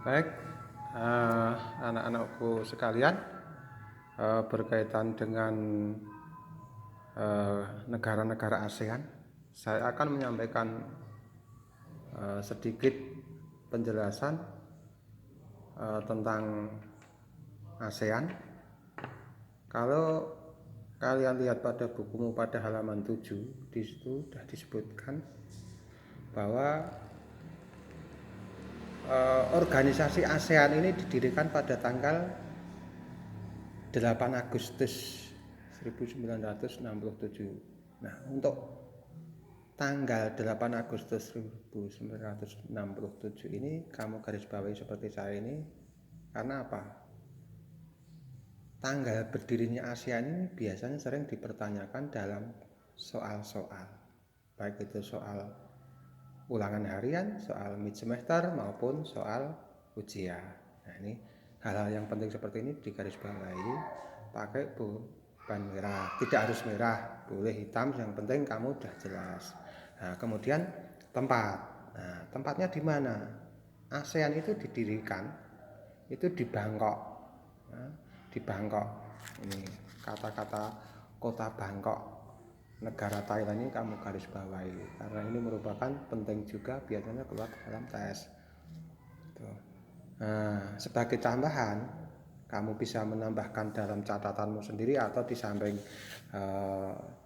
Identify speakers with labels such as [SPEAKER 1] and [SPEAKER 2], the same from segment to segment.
[SPEAKER 1] Baik, anak-anakku sekalian, berkaitan dengan negara-negara ASEAN, saya akan menyampaikan sedikit penjelasan tentang ASEAN. Kalau kalian lihat pada bukumu pada halaman 7, di situ sudah disebutkan bahwa organisasi ASEAN ini didirikan pada tanggal 8 Agustus 1967. Nah, untuk tanggal 8 Agustus 1967 ini kamu garis bawahi seperti saya ini karena apa? Tanggal berdirinya ASEAN ini biasanya sering dipertanyakan dalam soal-soal, baik itu soal ulangan harian, soal mid semester maupun soal ujian. Nah, ini hal-hal yang penting seperti ini digarisbawahi pakai ban merah. Tidak harus merah, boleh hitam, yang penting kamu udah jelas. Nah, kemudian tempat. Nah, tempatnya di mana? ASEAN itu didirikan itu di Bangkok. Nah, di Bangkok. Ini kata-kata kota Bangkok, negara Thailand ini kamu garis bawahi karena ini merupakan penting juga biasanya keluar dalam tes. Tuh. Nah, sebagai tambahan, kamu bisa menambahkan dalam catatanmu sendiri atau di samping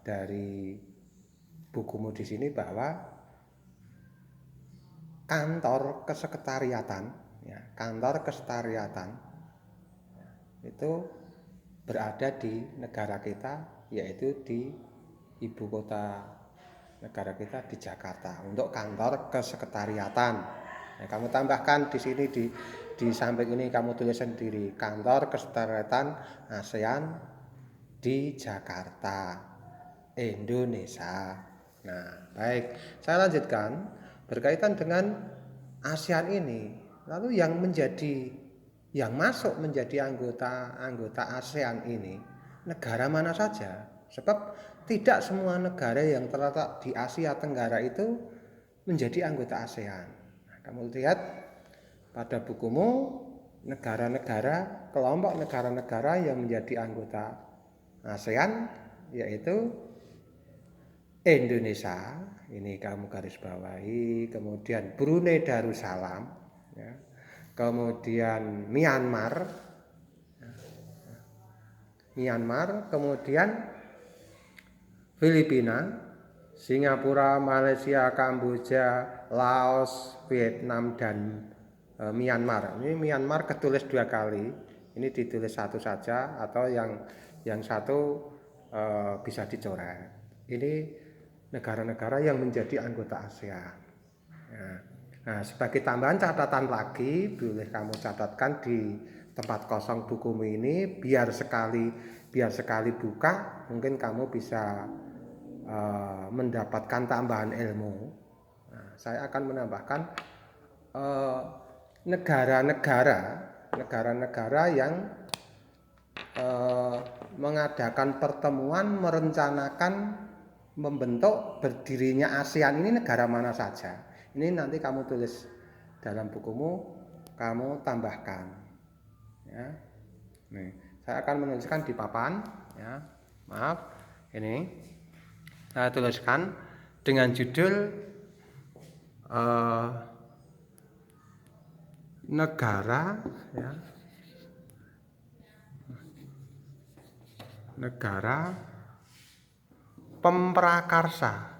[SPEAKER 1] dari bukumu di sini bahwa kantor kesekretariatan, ya, kantor kesekretariatan itu berada di negara kita, yaitu di ibu kota negara kita di Jakarta untuk kantor kesekretariatan. Nah, kamu tambahkan di sini di samping ini kamu tulis sendiri kantor kesekretariatan ASEAN di Jakarta, Indonesia. Nah, baik, saya lanjutkan berkaitan dengan ASEAN ini. Lalu yang masuk menjadi anggota ASEAN ini negara mana saja? Sebab tidak semua negara yang terletak di Asia Tenggara itu menjadi anggota ASEAN. Nah, kamu lihat pada bukumu negara-negara, kelompok negara-negara yang menjadi anggota ASEAN yaitu Indonesia, ini kamu garis bawahi, kemudian Brunei Darussalam, ya, kemudian Myanmar, kemudian Filipina, Singapura, Malaysia, Kamboja, Laos, Vietnam, dan Myanmar. Ini Myanmar ketulis 2 kali. Ini ditulis satu saja atau yang satu bisa dicoret. Ini negara-negara yang menjadi anggota ASEAN. Nah, sebagai tambahan catatan lagi, boleh kamu catatkan di tempat kosong bukumu ini biar sekali buka mungkin kamu bisa mendapatkan tambahan ilmu. Nah, saya akan menambahkan negara-negara yang mengadakan pertemuan merencanakan membentuk berdirinya ASEAN ini negara mana saja. Ini nanti kamu tulis dalam bukumu, kamu tambahkan. Ya. Nih, saya akan menuliskan di papan. Ya, maaf, ini saya tuliskan dengan judul negara, ya, negara pemprakarsa.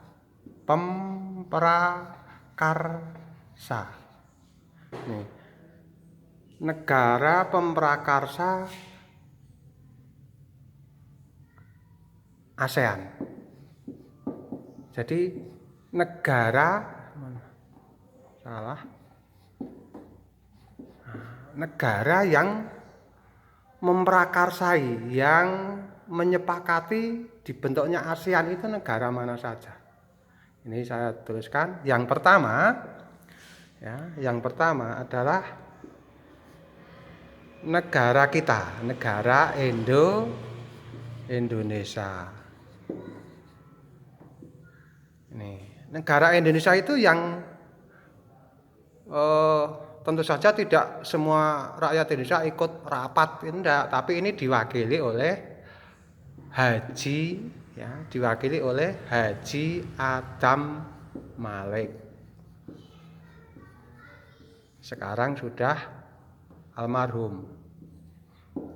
[SPEAKER 1] Nih, negara pemprakarsa ASEAN. Jadi negara yang memprakarsai, yang menyepakati dibentuknya ASEAN itu negara mana saja. Ini saya tuliskan. Yang pertama adalah negara kita, negara Indonesia. Ini negara Indonesia itu yang tentu saja tidak semua rakyat Indonesia ikut rapat, tidak, tapi ini diwakili oleh Haji, ya, diwakili oleh Haji Adam Malik. Sekarang sudah almarhum.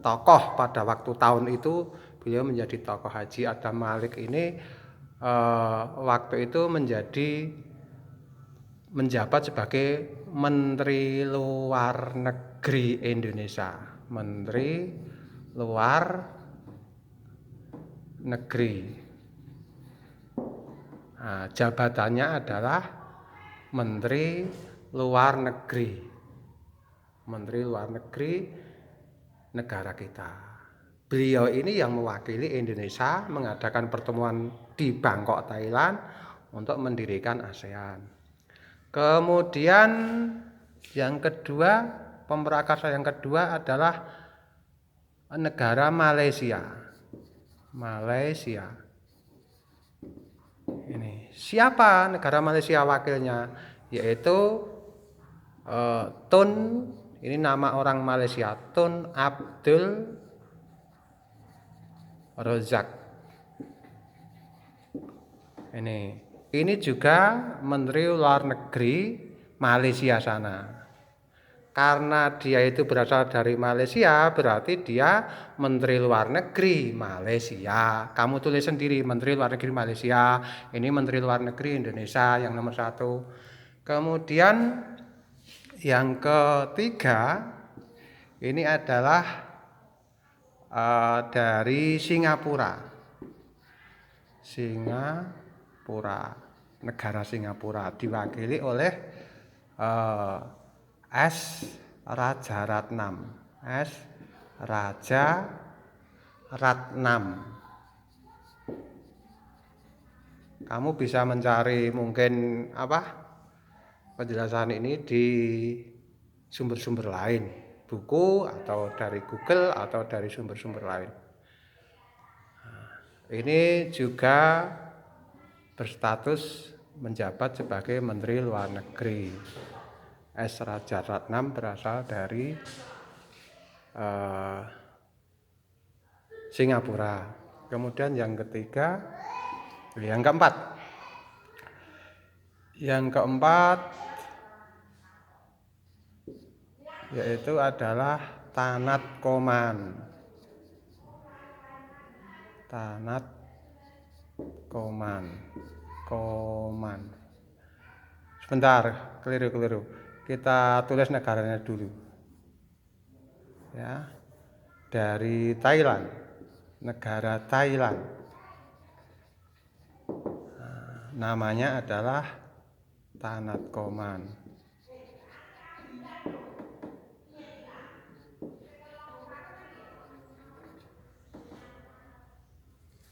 [SPEAKER 1] Tokoh pada waktu tahun itu beliau menjadi tokoh. Haji Adam Malik ini waktu itu menjabat sebagai Menteri Luar Negeri Indonesia. Menteri Luar Negeri. Nah, jabatannya adalah Menteri Luar Negeri. Menteri Luar Negeri negara kita. Beliau ini yang mewakili Indonesia mengadakan pertemuan di Bangkok, Thailand untuk mendirikan ASEAN. Kemudian yang kedua, pemprakarsa yang kedua adalah negara Malaysia. Malaysia. Ini siapa negara Malaysia wakilnya? Yaitu Tun, ini nama orang Malaysia, Tun Abdul Razak. Ini juga Menteri Luar Negeri Malaysia sana. Karena dia itu berasal dari Malaysia, berarti dia Menteri Luar Negeri Malaysia. Kamu tulis sendiri, Menteri Luar Negeri Malaysia. Ini Menteri Luar Negeri Indonesia yang nomor 1. Kemudian yang ketiga, ini adalah dari Singapura. Negara Singapura diwakili oleh S. Rajaratnam. S. Rajaratnam. Kamu bisa mencari mungkin penjelasan ini di sumber-sumber lain, buku atau dari Google atau dari sumber-sumber lain. Ini juga berstatus menjabat sebagai Menteri Luar Negeri. S. Rajaratnam berasal dari Singapura. Kemudian yang keempat yaitu adalah Tanat Koman. Sebentar, keliru. Kita tulis negaranya dulu. Ya. Dari Thailand. Negara Thailand. Namanya adalah Tanat Koman.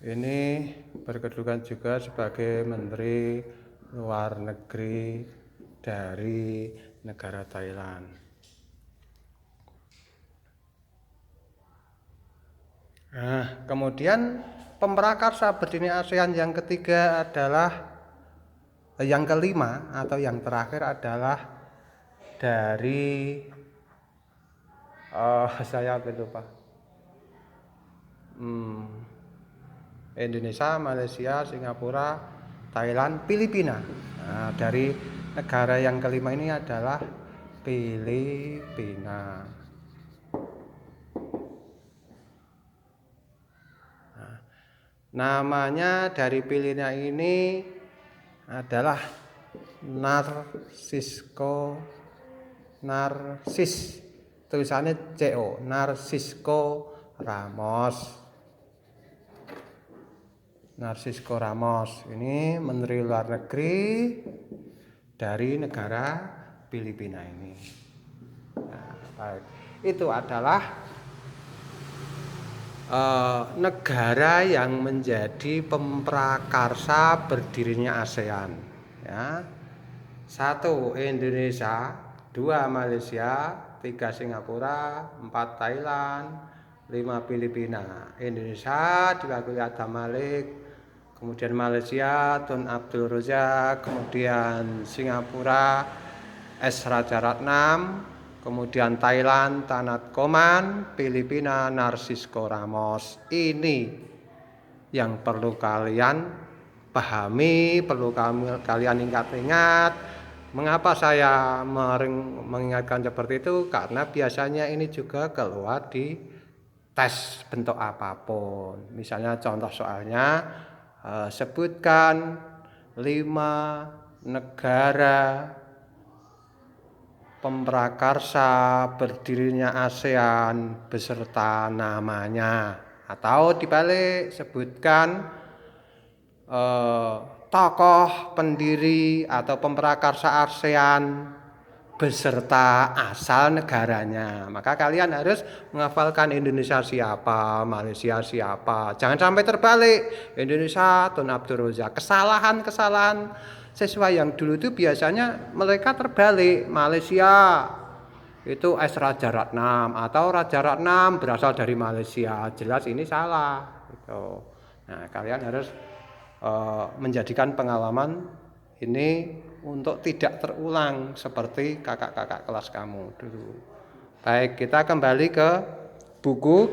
[SPEAKER 1] Ini berkedudukan juga sebagai Menteri Luar Negeri dari negara Thailand. Nah, kemudian pemprakarsa berdiri ASEAN yang ketiga adalah yang kelima atau yang terakhir adalah dari saya lupa. Indonesia, Malaysia, Singapura, Thailand, Filipina. Nah, dari negara yang kelima ini adalah Filipina. Nah, namanya dari Filipina ini adalah Narsis, tulisannya CO, Narcisco Ramos. Ini Menteri Luar Negeri dari negara Filipina ini. Nah, baik. Itu adalah negara yang menjadi pemprakarsa berdirinya ASEAN. Ya. 1 Indonesia, 2 Malaysia, 3 Singapura, 4 Thailand, 5 Filipina. Indonesia diwakili Adam Malik, kemudian Malaysia Tun Abdul Razak, kemudian Singapura S. Rajaratnam, kemudian Thailand Tanat Koman, Filipina Narcisco Ramos. Ini yang perlu kalian pahami, perlu kalian ingat-ingat. Mengapa saya mengingatkan seperti itu? Karena biasanya ini juga keluar di tes bentuk apapun. Misalnya contoh soalnya, sebutkan 5 negara pemprakarsa berdirinya ASEAN beserta namanya. Atau dibalik, sebutkan tokoh pendiri atau pemprakarsa ASEAN beserta asal negaranya. Maka kalian harus menghafalkan Indonesia siapa, Malaysia siapa. Jangan sampai terbalik, Indonesia Tun Abdul Razak. Kesalahan siswa yang dulu itu biasanya mereka terbalik. Malaysia itu S. Rajaratnam atau Rajaratnam berasal dari Malaysia. Jelas ini salah gitu. Nah, kalian harus menjadikan pengalaman ini untuk tidak terulang seperti kakak-kakak kelas kamu dulu. Baik, kita kembali ke buku.